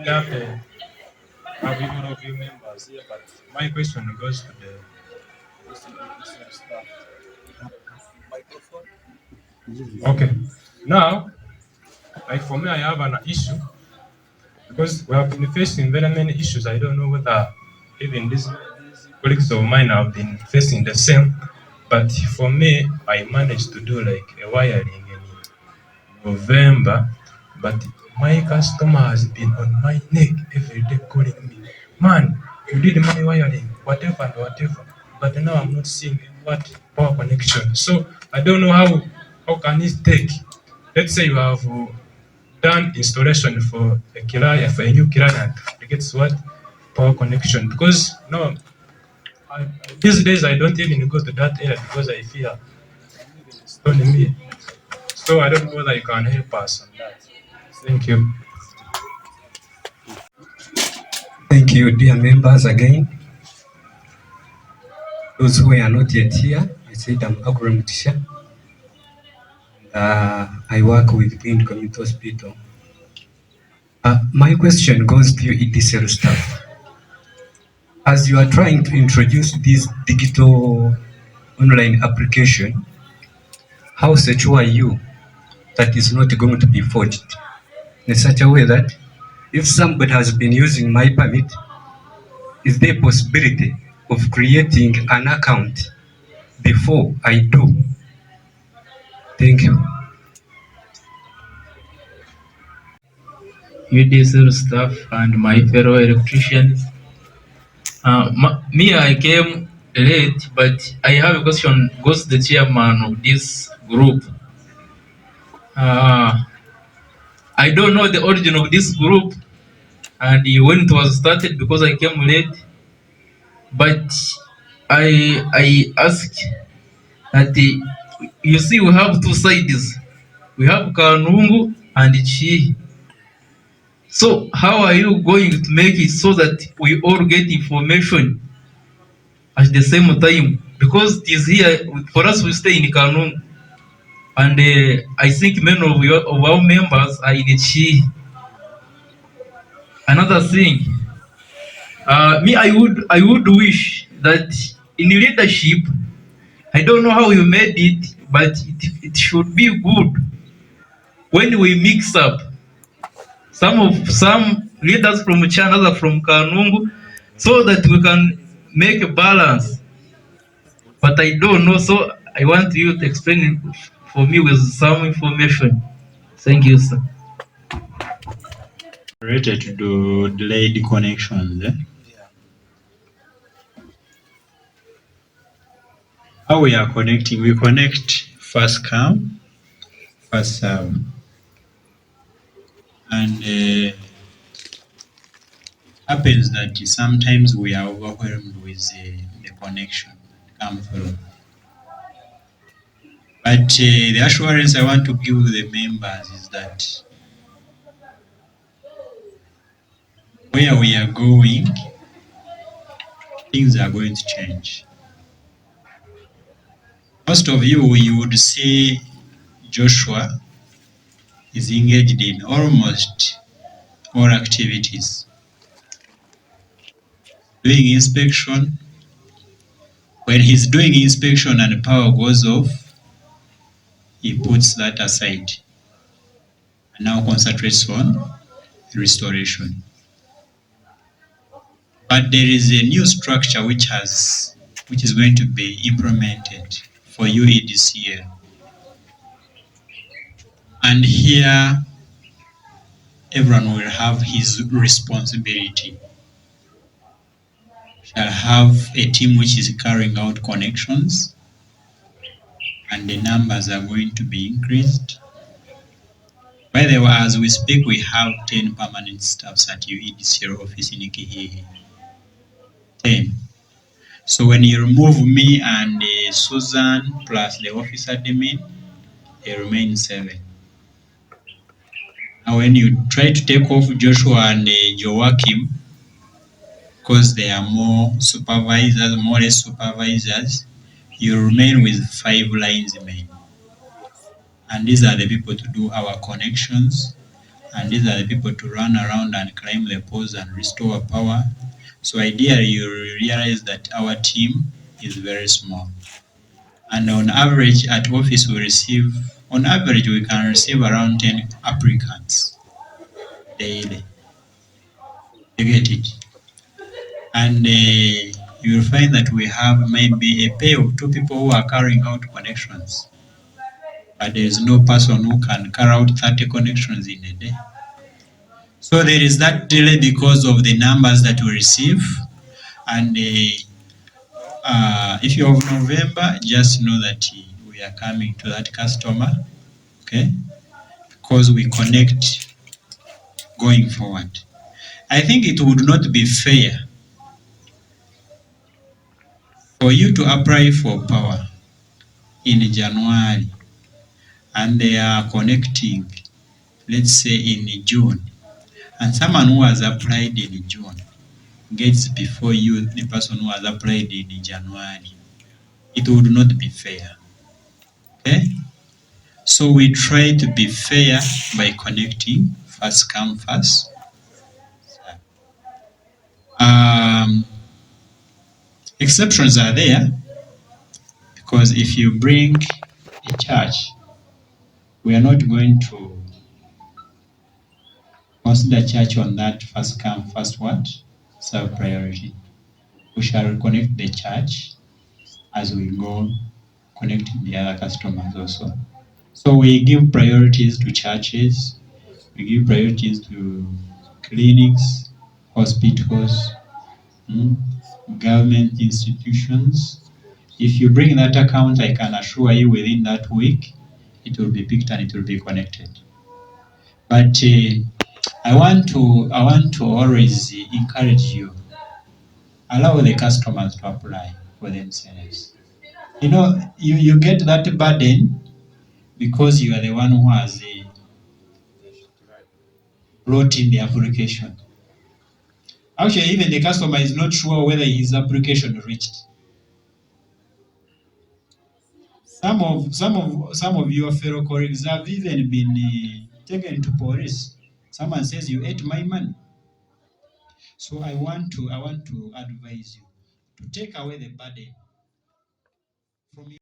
have even of you members here, but my question goes to the staff. Okay. Now, like for me, I have an issue because we have been facing very many issues. I don't know whether even these colleagues of mine have been facing the same. But for me, I managed to do like a wiring in November, but my customer has been on my neck every day calling me, man, you did my wiring, whatever and whatever. But now I'm not seeing what power connection. So I don't know how can it take. Let's say you have done installation for a client, for a new client, it gets what power connection. Because no, these days I don't even go to that area because I fear stoning me. So I don't know whether you can help us on that. Thank you. Thank you, dear members, again. Those who are not yet here, I said I'm Agro Mutisha. I work with Green Community Hospital. My question goes to EDCL staff. As you are trying to introduce this digital online application, how secure are you that is not going to be forged in such a way that if somebody has been using my permit, is there a possibility of creating an account before I do? Thank you. UEDCL staff and my fellow electricians. Me, I came late, but I have a question. Goes the chairman of this group. I don't know the origin of this group and when it was started because I came late. But I asked that you see we have two sides. We have Kanungu and Chi. So how are you going to make it so that we all get information at the same time? Because it is here for us, we stay in Kanungu, and I think many of our members are in Chi. Another thing, I would wish that in leadership, I don't know how you made it, but it should be good when we mix up some leaders from China, others from Kanungu, so that we can make a balance. But I don't know, so I want you to explain it for me with some information. Thank you, sir. Related to delayed connections. How we are connecting? We connect first come, first serve, and happens that sometimes we are overwhelmed with the connection come through. But the assurance I want to give the members is that where we are going, things are going to change. Most of you would see Joshua is engaged in almost all activities. Doing inspection. When he's doing inspection and power goes off, he puts that aside and now concentrates on restoration. But there is a new structure which is going to be implemented for UEDCL. And here everyone will have his responsibility. Shall have a team which is carrying out connections, and the numbers are going to be increased. By the way, as we speak, we have 10 permanent staffs at UEDCL office in KDEA. 10. So when you remove me and Susan plus the office admin, there remain 7. Now when you try to take off Joshua and Joachim, because there are more supervisors, more less supervisors, you remain with 5 lines main. And these are the people to do our connections, and these are the people to run around and climb the poles and restore power. So ideally, you realize that our team is very small. And on average, at office, on average, we can receive around 10 applicants daily. You get it? And you'll find that we have maybe a pair of 2 people who are carrying out connections. But there is no person who can carry out 30 connections in a day. So there is that delay because of the numbers that we receive. And if you're of November, just know that we are coming to that customer, okay? Because we connect going forward. I think it would not be fair for you to apply for power in January and they are connecting, let's say in June, and someone who has applied in June gets before you the person who has applied in January. It would not be fair. Okay? So we try to be fair by connecting, first come first. Exceptions are there because if you bring a church, we are not going to consider church on that first come first what? Serve priority. We shall connect the church as we go connecting the other customers also. So we give priorities to churches, we give priorities to clinics, hospitals, government institutions. If you bring that account, I can assure you within that week, it will be picked and it will be connected. But I want to always encourage you, allow the customers to apply for themselves. You know, you get that burden because you are the one who has brought in the application. Actually, even the customer is not sure whether his application reached. Some of your fellow colleagues have even been taken to police. Someone says you ate my money. So I want to advise you to take away the burden from you.